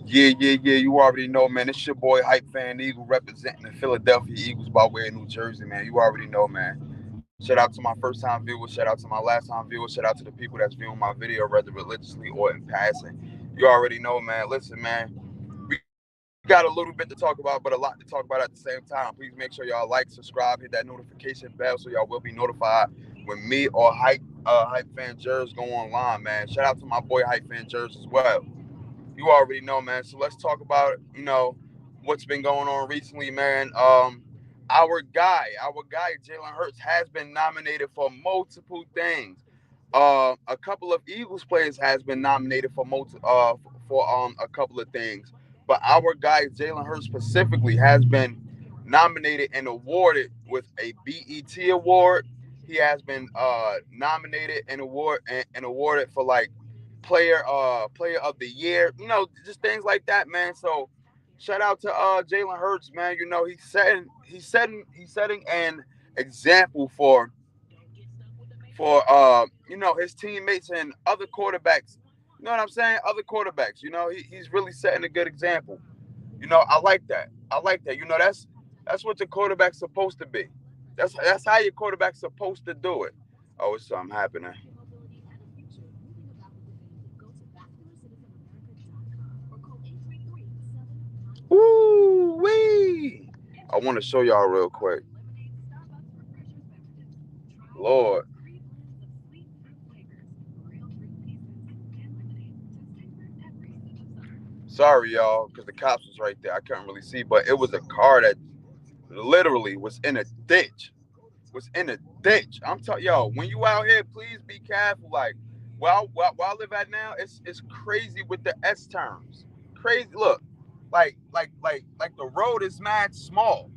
Yeah. You already know, man. It's your boy Hype Fan Eagle representing the Philadelphia Eagles by way of New Jersey, man. You already know, man. Shout out to my first time viewers. Shout out to my last time viewers. Shout out to the people that's viewing my video, whether religiously or in passing. You already know, man. Listen, man. We got a little bit to talk about, but a lot to talk about at the same time. Please make sure y'all like, subscribe, hit that notification bell so y'all will be notified when me or Hype Fan Jers go online, man. Shout out to my boy Hype Fan Jers as well. You already know, man. So let's talk about what's been going on recently, man. Our guy Jalen Hurts has been nominated for multiple things. A couple of Eagles players has been nominated for a couple of things, but our guy Jalen Hurts specifically has been nominated and awarded with a BET award. He has been nominated and awarded for like player of the year. Just things like that, man. So shout out to Jalen Hurts, man. He's setting an example for his teammates and other quarterbacks. You know what I'm saying? Other quarterbacks. He's really setting a good example. I like that. I like that. That's what your quarterback's supposed to be. That's how your quarterback's supposed to do it. Oh, it's something happening. Woo wee! I want to show y'all real quick. Lord, sorry y'all, because the cops was right there. I couldn't really see, but it was a car that literally was in a ditch. Was in a ditch. I'm telling yo, when you out here, please be careful. Like, where I live at now, it's crazy with the S terms. Crazy. Look, like the road is mad small.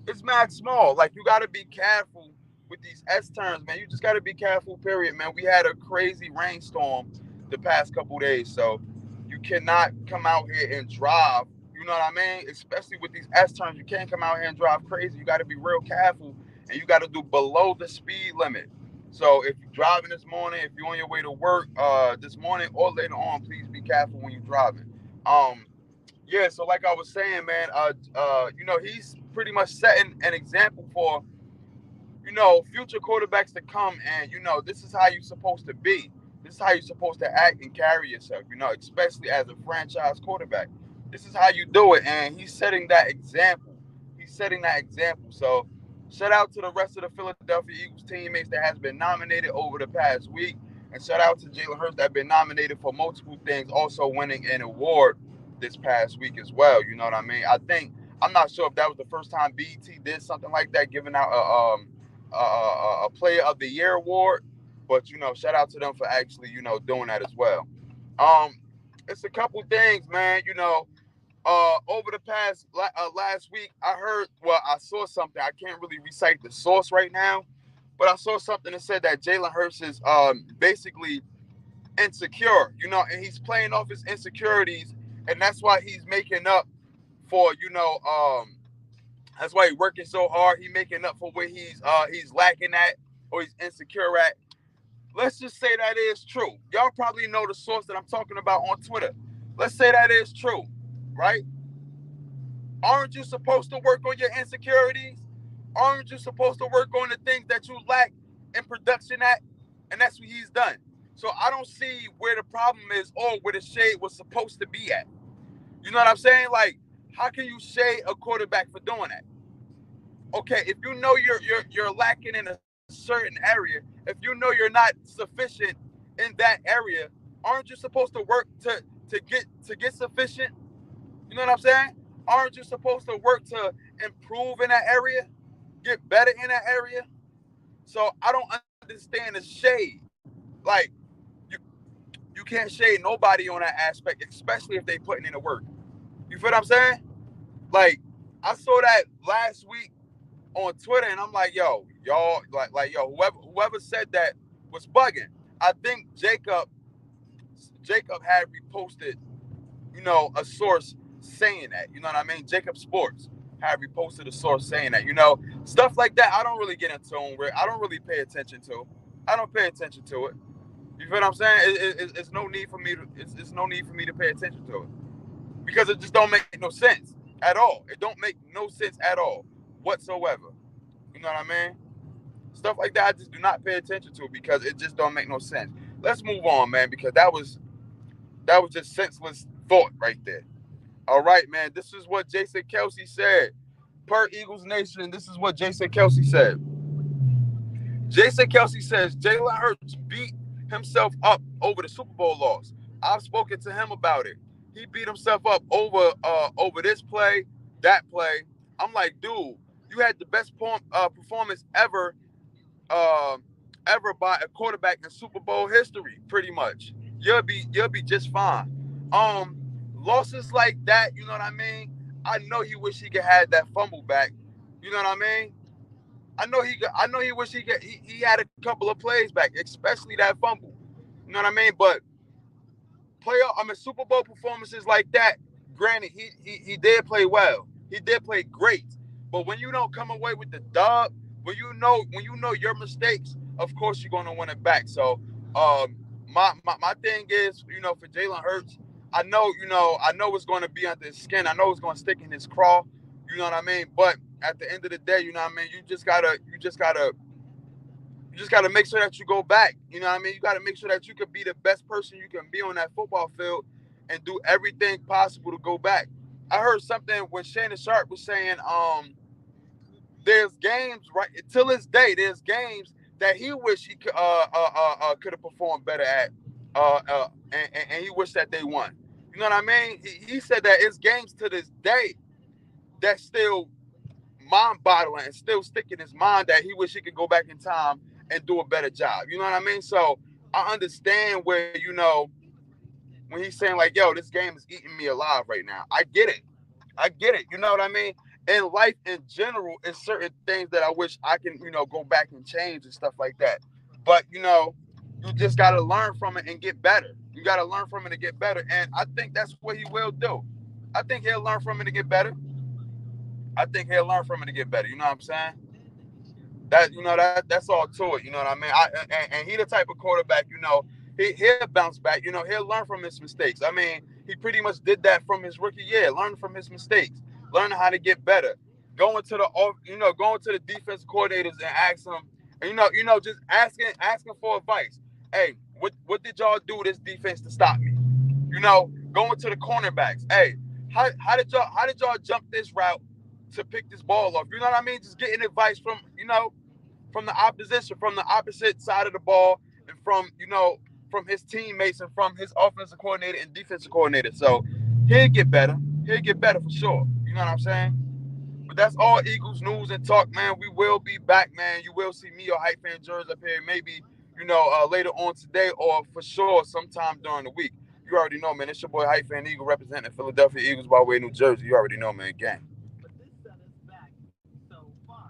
It's mad small. Like you gotta be careful with these S turns, man. You just gotta be careful. Period, man. We had a crazy rainstorm the past couple days, so you cannot come out here and drive. You know what I mean? Especially with these S turns, you can't come out here and drive crazy. You got to be real careful, and you got to do below the speed limit. So if you're driving this morning, if you're on your way to work this morning or later on, please be careful when you're driving. Um, yeah, so like I was saying, man, he's pretty much setting an example for, future quarterbacks to come, and this is how you're supposed to be. This is how you're supposed to act and carry yourself, especially as a franchise quarterback. This is how you do it, and he's setting that example. He's setting that example. So shout out to the rest of the Philadelphia Eagles teammates that has been nominated over the past week. And shout out to Jalen Hurts that been nominated for multiple things, also winning an award this past week as well. You know what I mean? I'm not sure if that was the first time BET did something like that, giving out a Player of the Year award. But shout out to them for actually doing that as well. Um, it's a couple things, man. Over the past last week, I saw something. I can't really recite the source right now, but I saw something that said that Jalen Hurts is basically insecure, and he's playing off his insecurities, and that's why he's making up for, that's why he's working so hard. He's making up for where he's lacking at or he's insecure at. Let's just say that is true. Y'all probably know the source that I'm talking about on Twitter. Let's say that is true, right? Aren't you supposed to work on your insecurities? Aren't you supposed to work on the things that you lack in production at? And that's what he's done. So I don't see where the problem is or where the shade was supposed to be at. You know what I'm saying? Like, how can you shade a quarterback for doing that? Okay, if you know you're lacking in a certain area, if you know you're not sufficient in that area, aren't you supposed to work to get sufficient? You know what I'm saying? Aren't you supposed to work to improve in that area, get better in that area? So I don't understand the shade. Like you you can't shade nobody on that aspect, especially if they putting in the work. You feel what I'm saying? Like I saw that last week on Twitter, and I'm like, yo, y'all, yo, whoever said that was bugging. I think Jacob had reposted, a source saying that. You know what I mean? Jacob Sports had reposted a source saying that. Stuff like that. I don't really get into tune with. I don't really pay attention to. I don't pay attention to it. You feel what I'm saying? It's no need for me to. It's no need for me to pay attention to it. because it just don't make no sense at all. It don't make no sense at all whatsoever. You know what I mean? Stuff like that I just do not pay attention to because it just don't make no sense. Let's move on, man, because that was just senseless thought right there. All right, man. This is what Jason Kelsey said. Per Eagles Nation, this is what Jason Kelsey said. Jason Kelsey says Jalen Hurts beat himself up over the Super Bowl loss. I've spoken to him about it. He beat himself up over this play, that play. I'm like, dude, you had the best performance uh, ever by a quarterback in Super Bowl history, pretty much. You'll be just fine. Um, Losses like that, you know what I mean? I know he wish he could have that fumble back. You know what I mean? I know he wish he had a couple of plays back, especially that fumble. You know what I mean? But Super Bowl performances like that. Granted, he did play well. He did play great. But when you don't come away with the dub, when you know your mistakes, of course you're gonna win it back. So, my thing is, for Jalen Hurts, I know it's going to be under his skin. I know it's going to stick in his craw. You know what I mean? But at the end of the day, you know what I mean. You just gotta make sure that you go back. You know what I mean? You gotta make sure that you can be the best person you can be on that football field and do everything possible to go back. I heard something when Shannon Sharp was saying, there's games right till this day. There's games that he wish he could have performed better at, and he wished that they won. You know what I mean? He said that it's games to this day that still mind-boggling and still stick in his mind that he wish he could go back in time and do a better job. You know what I mean? So I understand where when he's saying like, "Yo, this game is eating me alive right now." I get it. I get it. You know what I mean? In life in general, it's certain things that I wish I can, go back and change and stuff like that. But you just gotta learn from it and get better. You gotta learn from it to get better. And I think that's what he will do. I think he'll learn from it to get better. I think he'll learn from it to get better. You know what I'm saying? That's all to it. You know what I mean? And he the type of quarterback. He'll bounce back. He'll learn from his mistakes. I mean, he pretty much did that from his rookie year. Learn from his mistakes. Learning how to get better. Going to the defense coordinators and ask them. And, just asking for advice. Hey, what did y'all do this defense to stop me? Going to the cornerbacks. Hey, how did y'all jump this route to pick this ball off? You know what I mean? Just getting advice from the opposition, from the opposite side of the ball, and from his teammates and from his offensive coordinator and defensive coordinator. So he'll get better. He'll get better for sure. You know what I'm saying? But that's all Eagles news and talk, man. We will be back, man. You will see me or Hype Fan Jerz up here, maybe later on today or for sure sometime during the week. You already know, man. It's your boy Hype Fan Eagle representing Philadelphia Eagles by way of New Jersey. You already know, man. Gang.